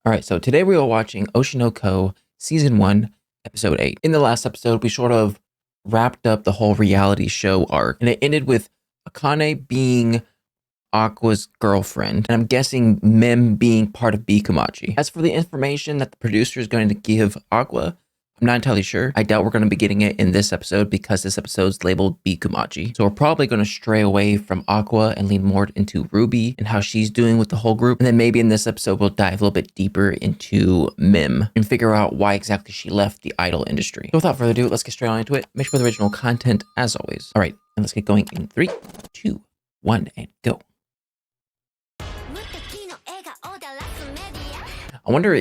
All right, so today we are watching Oshi no Ko Season 1, Episode 8. In the last episode, we sort of wrapped up the whole reality show arc, and it ended with Akane being Aqua's girlfriend, and I'm guessing Mem being part of Bikumachi. As for the information that the producer is going to give Aqua, I'm not entirely sure. I doubt we're going to be getting it in this episode because this episode's labeled Bikumachi. So we're probably going to stray away from Aqua and lean more into Ruby and how she's doing with the whole group. And then maybe in this episode, we'll dive a little bit deeper into Mim and figure out why exactly she left the idol industry. So without further ado, let's get straight on into it. Make sure the original content as always. All right, and let's get going in 3, 2, 1, and go. I wonder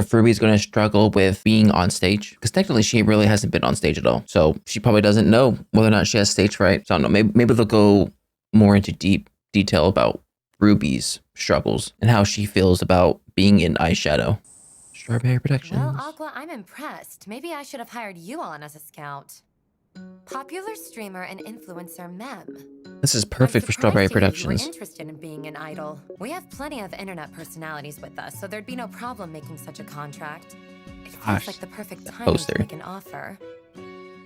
if Ruby's going to struggle with being on stage, because technically she really hasn't been on stage at all. So she probably doesn't know whether or not she has stage fright. So I don't know. Maybe they'll go more into deep detail about Ruby's struggles and how she feels about being in eyeshadow. Strawberry Productions. Well, Aqua, I'm impressed. Maybe I should have hired you on as a scout. Popular streamer and influencer Mem. This is perfect for Strawberry Productions. You were interested in being an idol. We have plenty of internet personalities with us, so there'd be no problem making such a contract. It feels like the perfect timing to make an offer.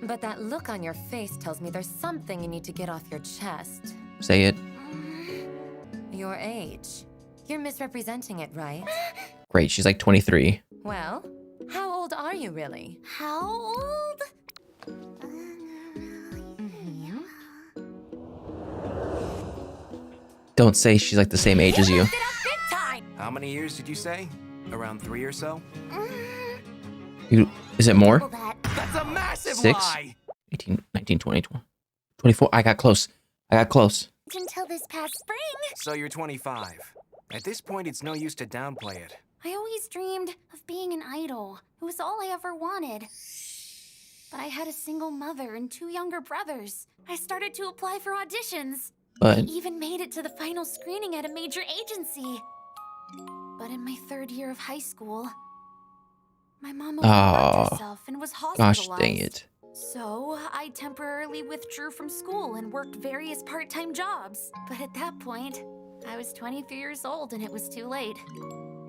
But that look on your face tells me there's something you need to get off your chest. Say it. Your age. You're misrepresenting it, right? Great, she's like 23. Well, how old are you really? How old? Don't say she's like the same age as you. How many years did you say? Around 3 or so? Is it more? That's a massive 6? lie! 18, 19, 20, 24. I got close. Until this past spring. So you're 25. At this point, it's no use to downplay it. I always dreamed of being an idol. It was all I ever wanted. But I had a single mother and 2 younger brothers. I started to apply for auditions. But I even made it to the final screening at a major agency. But in my 3rd year of high school, my mom overworked herself and was hospitalized. gosh dang it. So I temporarily withdrew from school and worked various part-time jobs. But at that point, I was 23 years old and it was too late.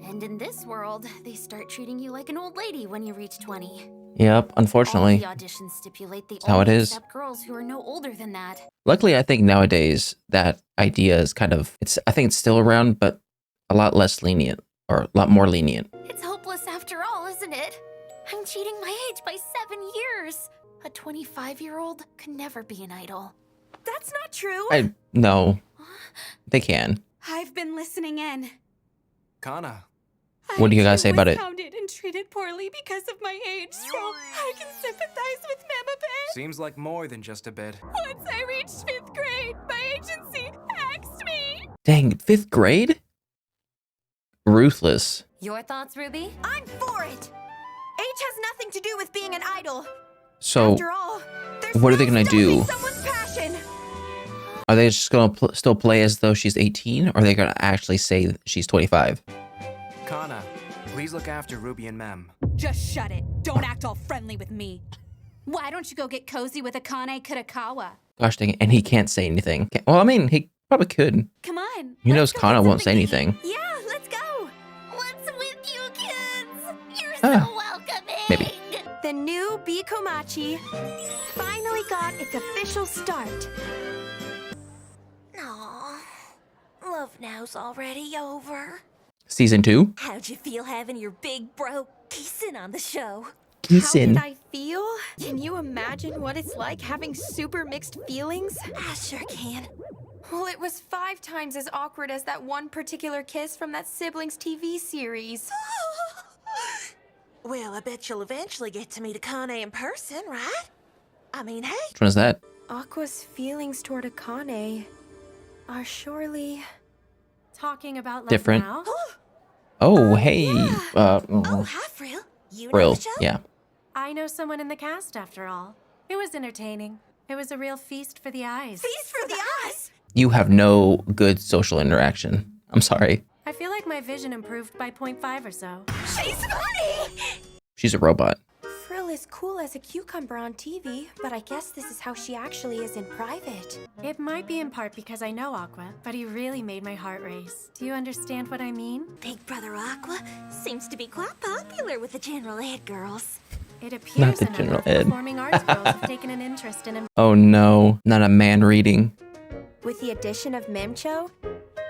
And in this world, they start treating you like an old lady when you reach 20. Yep, unfortunately. All the auditions stipulate they how it only is. accept girls who are no older than that. Luckily, I think nowadays that idea is kind of, I think it's still around, but a lot less lenient, or a lot more lenient. It's hopeless after all, isn't it? I'm cheating my age by 7 years. A 25-year-old could never be an idol. That's not true. No, they can. I've been listening in. Kana. What do you guys say about it? I was hounded and treated poorly because of my age, so I can sympathize with Mem a bit. Seems like more than just a bit. Once I reached 5th grade, my agency axed me. Dang, 5th grade? Ruthless. Your thoughts, Ruby? I'm for it. Age has nothing to do with being an idol. So, After all, what are they gonna do? Someone's passion. Are they just gonna still play as though she's 18, or are they gonna actually say that she's 25? Kana, please look after Ruby and Mem. Just shut it. Don't act all friendly with me. Why don't you go get cozy with Akane Kurakawa? Gosh dang it, and he can't say anything. Well, I mean, he probably could. Come on. He knows let's go Kana get won't say something anything. to eat. Yeah, let's go. What's with you kids? You're Ah, so welcoming. maybe. The new Bikumachi finally got its official start. Aw, love now's already over. Season 2? How'd you feel having your big bro kissing on the show? Kissing. How did I feel? Can you imagine what it's like having super mixed feelings? I sure can. Well, it was 5 times as awkward as that one particular kiss from that siblings TV series. Well, I bet you'll eventually get to meet Akane in person, right? I mean, hey. Which one is that? Aqua's feelings toward Akane are surely Talking about love Different. now? Oh, hey. Oh, hi, Frill. You know Brill. the show? Yeah. I know someone in the cast after all. It was entertaining. It was a real feast for the eyes. Feast for the eyes. You have no good social interaction. I'm sorry. I feel like my vision improved by 0.5 or so. She's funny. She's a robot. Frill as cool as a cucumber on TV, but I guess this is how she actually is in private. It might be in part because I know Aqua, but he really made my heart race. Do you understand what I mean? Big Brother Aqua seems to be quite popular with the general ed girls. It appears Not the a number general of ed. performing arts girls have taken an interest in him. Oh no, not a man reading. With the addition of Mimcho,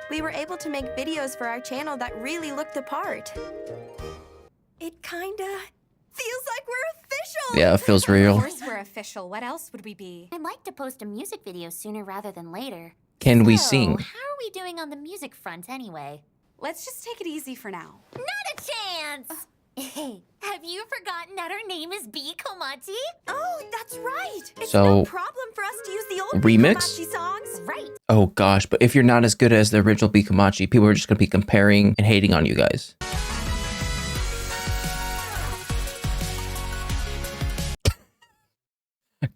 we were able to make videos for our channel that really looked the part. It kinda feels like we're official! Yeah, it feels Of real. course we're official. What else would we be? I'd like to post a music video sooner rather than later. Can we So, sing? how are we doing on the music front anyway? Let's just take it easy for now. Not a chance! Hey, have you forgotten that our name is B. Komachi? Oh, that's right! It's So, no problem for us to use the old remix? Komachi songs. Right. Oh gosh, but if you're not as good as the original Bikumachi, people are just gonna be comparing and hating on you guys.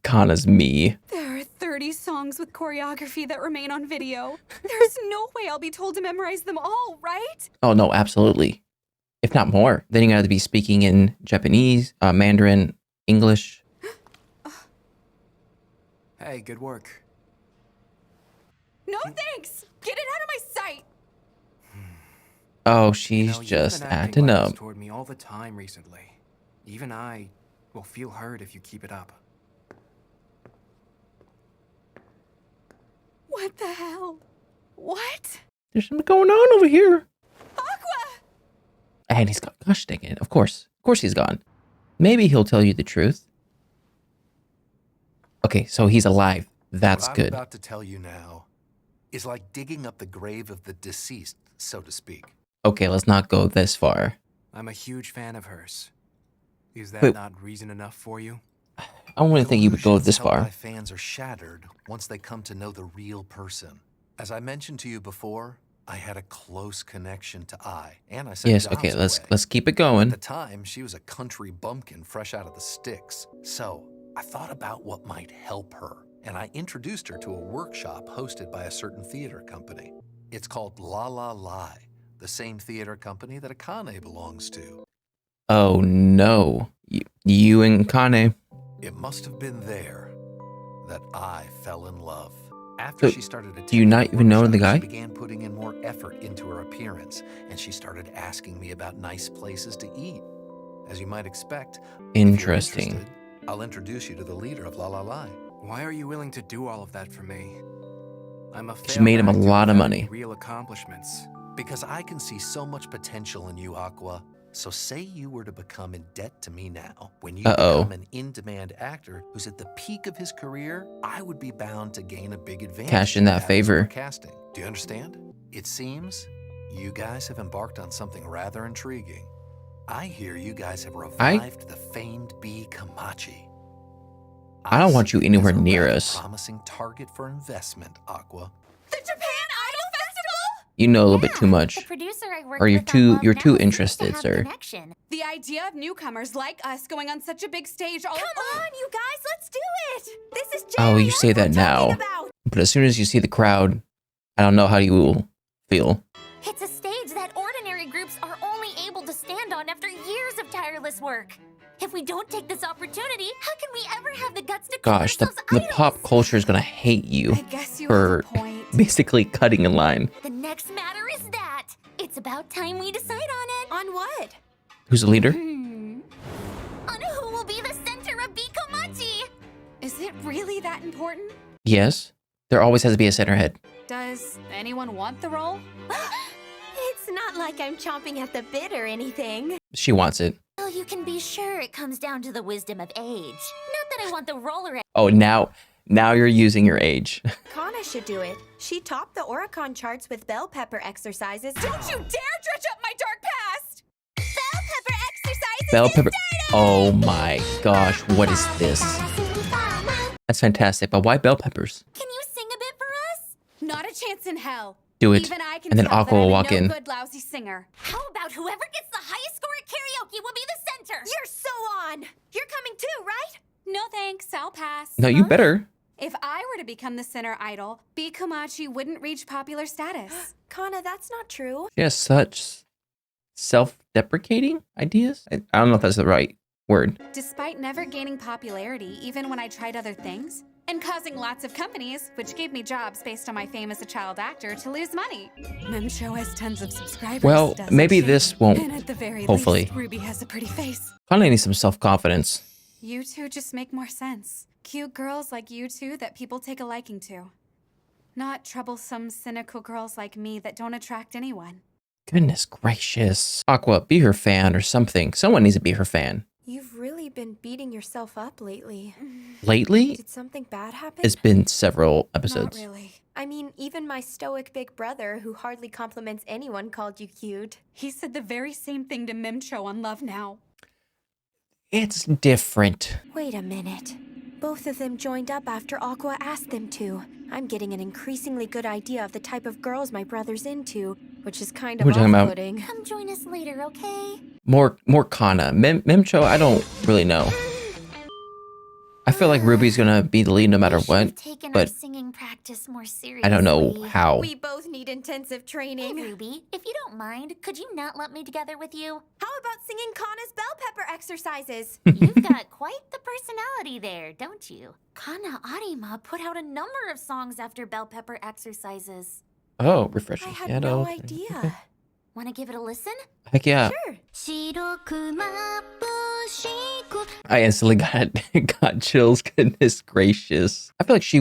Kana's me. There are 30 songs with choreography that remain on video. There's no way I'll be told to memorize them all, right? Oh no, absolutely. If not more. Then you gotta be speaking in Japanese, Mandarin, English. Hey, good work. No thanks! Get it out of my sight! Oh, You she's know, you've just been acting reckless up. toward me all the time recently. Even I will feel hurt if you keep it up. What the hell? What? There's something going on over here. Aqua! And he's gone. Gosh dang it. Of course he's gone. Maybe he'll tell you the truth. Okay, so he's alive. That's What good. I'm about to tell you now is like digging up the grave of the deceased, so to speak. Okay, let's not go this far. I'm a huge fan of hers. Is that Wait. not reason enough for you? I wouldn't think you would go Illusions this held by far. fans are shattered once they come to know the real person. As I mentioned to you before, I had a close connection to Ai, and I sent Yes, jobs okay, away. let's keep it At the going. time, she was a country bumpkin fresh out of the sticks. So I thought about what might help her, and I introduced her to a workshop hosted by a certain theater company. It's called La La Lai, the same theater company that Akane belongs to. Oh no. You and Kane. It must have been there that I fell in love. After So, she started attending do you not even know the workshops, guy? She began putting in more effort into her appearance, and she started asking me about nice places to eat. As you might expect, if you're Interesting. interested, I'll introduce you to the leader of La La Lai. Why are you willing to do all of that for me? I'm a She made him a failed actor lot of without any money. real accomplishments. Because I can see so much potential in you, Aqua. So say you were to become in debt to me now. When you become an in-demand actor who's at the peak of his career, I would be bound to gain a big advantage. Cash in that as favor. we're casting. Do you understand? It seems you guys have embarked on something rather intriguing. I hear you guys have revived the famed B. Kamachi. I don't want you see anywhere as a near rather us. Promising target for investment, Aqua. The Japan Idol Festival? You know a little bit too much. The producer I worked Or you're with on too- Love you're Now too seems to interested, have sir. connection. The idea of newcomers like us going on such a big stage all— Come on, you guys, let's do it! This is Oh, you Jerry say that we're talking now. about. But as soon as you see the crowd, I don't know how you will feel. It's a stage that ordinary groups are only able to stand on after years of tireless work. If we don't take this opportunity, how can we ever have the guts to call Gosh, the ourselves pop idols? culture is gonna hate you I guess you for have a point. basically cutting in line. The next matter is that. It's about time we decide on it. On what? Who's the leader? On who will be the center of Bikomachi. Is it really that important? Yes. There always has to be a center head. Does anyone want the role? It's not like I'm chomping at the bit or anything. She wants it. Well, you can be sure it comes down to the wisdom of age. Not that I want the roller. Oh, now you're using your age. Kana should do it. She topped the Oricon charts with bell pepper exercises. Don't you dare dredge up my dark past! Bell pepper exercises! Bell pepper. Oh my gosh, what is this? That's fantastic. But why bell peppers? Can you sing a bit for us? Not a chance in hell. Do it. Even I can And then tell Aqua that will I'm walk a in. no good lousy singer. How about whoever gets the highest score at karaoke will be the center? You're so on! You're coming too, right? No thanks, I'll pass. No, you better. If I were to become the center idol, B. Komachi wouldn't reach popular status. Kana, that's not true. She has such self-deprecating ideas. I don't know if that's the right Word. Despite never gaining popularity, even when I tried other things, and causing lots of companies, which gave me jobs based on my fame as a child actor, to lose money. Memcho has tons of subscribers. Well, maybe this won't. And at the very Hopefully. least, Ruby has a pretty face. Kinda needs some self-confidence. You two just make more sense. Cute girls like you two that people take a liking to. Not troublesome, cynical girls like me that don't attract anyone. Goodness gracious. Aqua, be her fan or something. Someone needs to be her fan. You've really been beating yourself up lately. Lately? Did something bad happen? It's been several episodes. Not really. I mean, even my stoic big brother, who hardly compliments anyone, called you cute. He said the very same thing to Memcho on Love Now. It's different. Wait a minute. Both of them joined up after Aqua asked them to. I'm getting an increasingly good idea of the type of girls my brother's into, which is kind of We're talking about- off-putting. Come join us later, okay? More Kana. Memcho, I don't really know. I feel like Ruby's gonna be the lead no matter what, Taken but our singing practice more seriously. I don't know how. We both need intensive Hey, training. Ruby, if you don't mind, could you not lump me together with you? How about singing Kana's bell pepper exercises? You've got quite the personality there, don't you? Kana Arima put out a number of songs after bell pepper exercises. Oh, I refreshing had shadow. no idea. Want to give it a listen? Heck yeah. Sure. I instantly got chills. Goodness gracious. I feel like she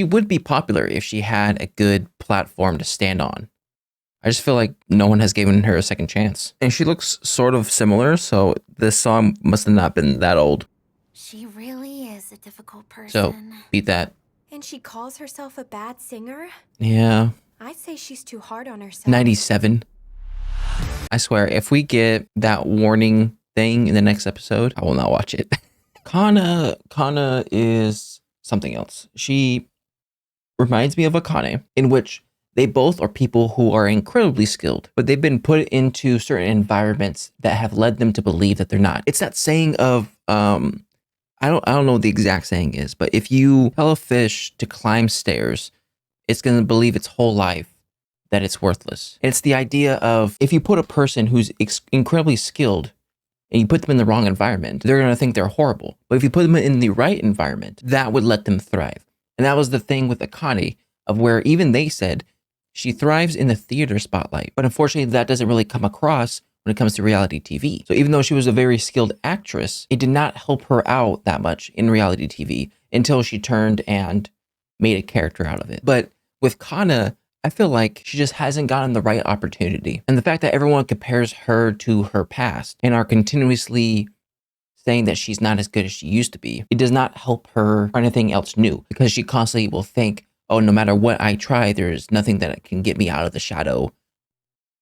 would be popular if she had a good platform to stand on. I just feel like no one has given her a second chance. And she looks sort of similar, so this song must have not been that old. She really is a difficult person. So, beat that. And she calls herself a bad singer? Yeah. I'd say she's too hard on herself. 97. I swear, if we get that warning thing in the next episode, I will not watch it. Kana is something else. She reminds me of Akane, in which they both are people who are incredibly skilled, but they've been put into certain environments that have led them to believe that they're not. It's that saying of, I don't know what the exact saying is, but if you tell a fish to climb stairs, it's going to believe its whole life that it's worthless. And it's the idea of if you put a person who's incredibly skilled and you put them in the wrong environment, they're going to think they're horrible. But if you put them in the right environment, that would let them thrive. And that was the thing with Akane, of where even they said she thrives in the theater spotlight. But unfortunately, that doesn't really come across when it comes to reality TV. So even though she was a very skilled actress, it did not help her out that much in reality TV until she turned and made a character out of it. But with Kana, I feel like she just hasn't gotten the right opportunity. And the fact that everyone compares her to her past and are continuously saying that she's not as good as she used to be, it does not help her or anything else new, because she constantly will think, oh, no matter what I try, there's nothing that can get me out of the shadow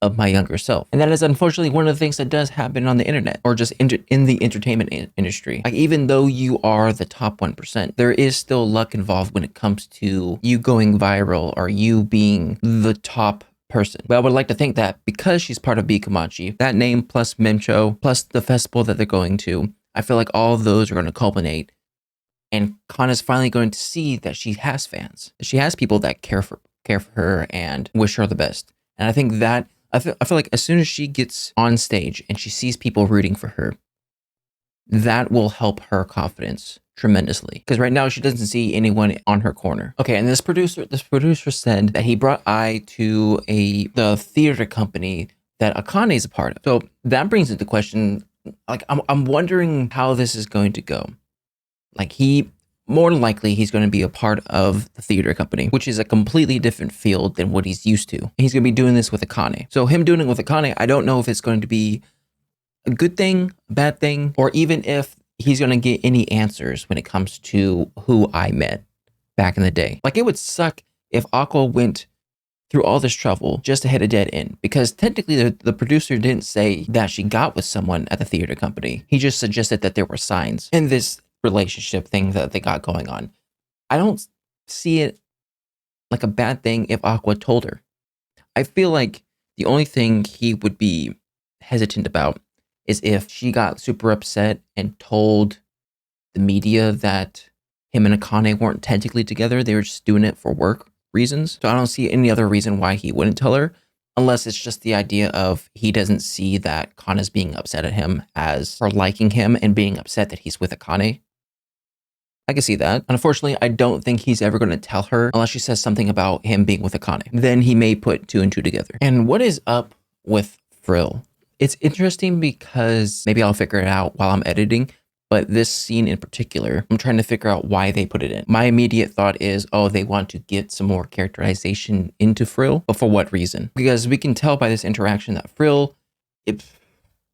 of my younger self. And that is unfortunately one of the things that does happen on the internet, or just in the entertainment industry. Like, even though you are the top 1%, there is still luck involved when it comes to you going viral or you being the top person. But I would like to think that because she's part of Bikamachi, that name plus Memcho plus the festival that they're going to, I feel like all of those are going to culminate, and Kana's finally going to see that she has fans. She has people that care for her and wish her the best. And I think that I feel like as soon as she gets on stage and she sees people rooting for her, that will help her confidence tremendously. Because right now she doesn't see anyone on her corner. Okay, and this producer said that he brought Ai to the theater company that Akane is a part of. So that brings into question, like, I'm wondering how this is going to go. Like, more than likely, he's going to be a part of the theater company, which is a completely different field than what he's used to. He's going to be doing this with Akane. So him doing it with Akane, I don't know if it's going to be a good thing, a bad thing, or even if he's going to get any answers when it comes to who I met back in the day. Like, it would suck if Aqua went through all this trouble just to hit a dead end, because technically the producer didn't say that she got with someone at the theater company. He just suggested that there were signs in this relationship thing that they got going on. I don't see it like a bad thing if Aqua told her. I feel like the only thing he would be hesitant about is if she got super upset and told the media that him and Akane weren't technically together. They were just doing it for work reasons. So I don't see any other reason why he wouldn't tell her. Unless it's just the idea of he doesn't see that Kana's being upset at him as her liking him and being upset that he's with Akane. I can see that. Unfortunately, I don't think he's ever going to tell her unless she says something about him being with Akane. Then he may put 2 and 2 together. And what is up with Frill? It's interesting because maybe I'll figure it out while I'm editing, but this scene in particular, I'm trying to figure out why they put it in. My immediate thought is, oh, they want to get some more characterization into Frill, but for what reason? Because we can tell by this interaction that Frill, it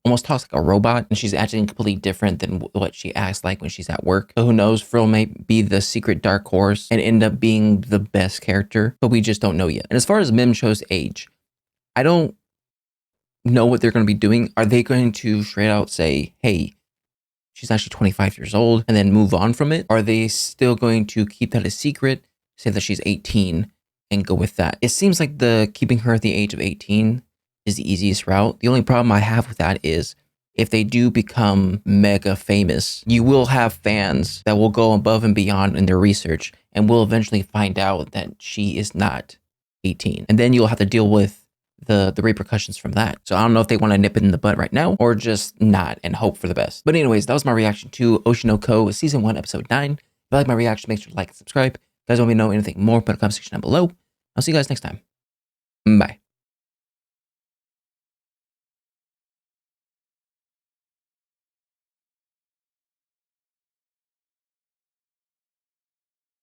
almost talks like a robot, and she's acting completely different than what she acts like when she's at work. So who knows, Frill may be the secret dark horse and end up being the best character, but we just don't know yet. And as far as Mimcho's age, I don't know what they're going to be doing. Are they going to straight out say, hey, she's actually 25 years old and then move on from it? Are they still going to keep that a secret, say that she's 18 and go with that? It seems like the keeping her at the age of 18 is the easiest route. The only problem I have with that is if they do become mega famous, you will have fans that will go above and beyond in their research and will eventually find out that she is not 18. And then you'll have to deal with the repercussions from that. So I don't know if they want to nip it in the butt right now or just not and hope for the best. But anyways, that was my reaction to Oshi no Ko Season 1, Episode 9. If you like my reaction, make sure to like and subscribe. If you guys want me to know anything more, put a comment section down below. I'll see you guys next time. Bye.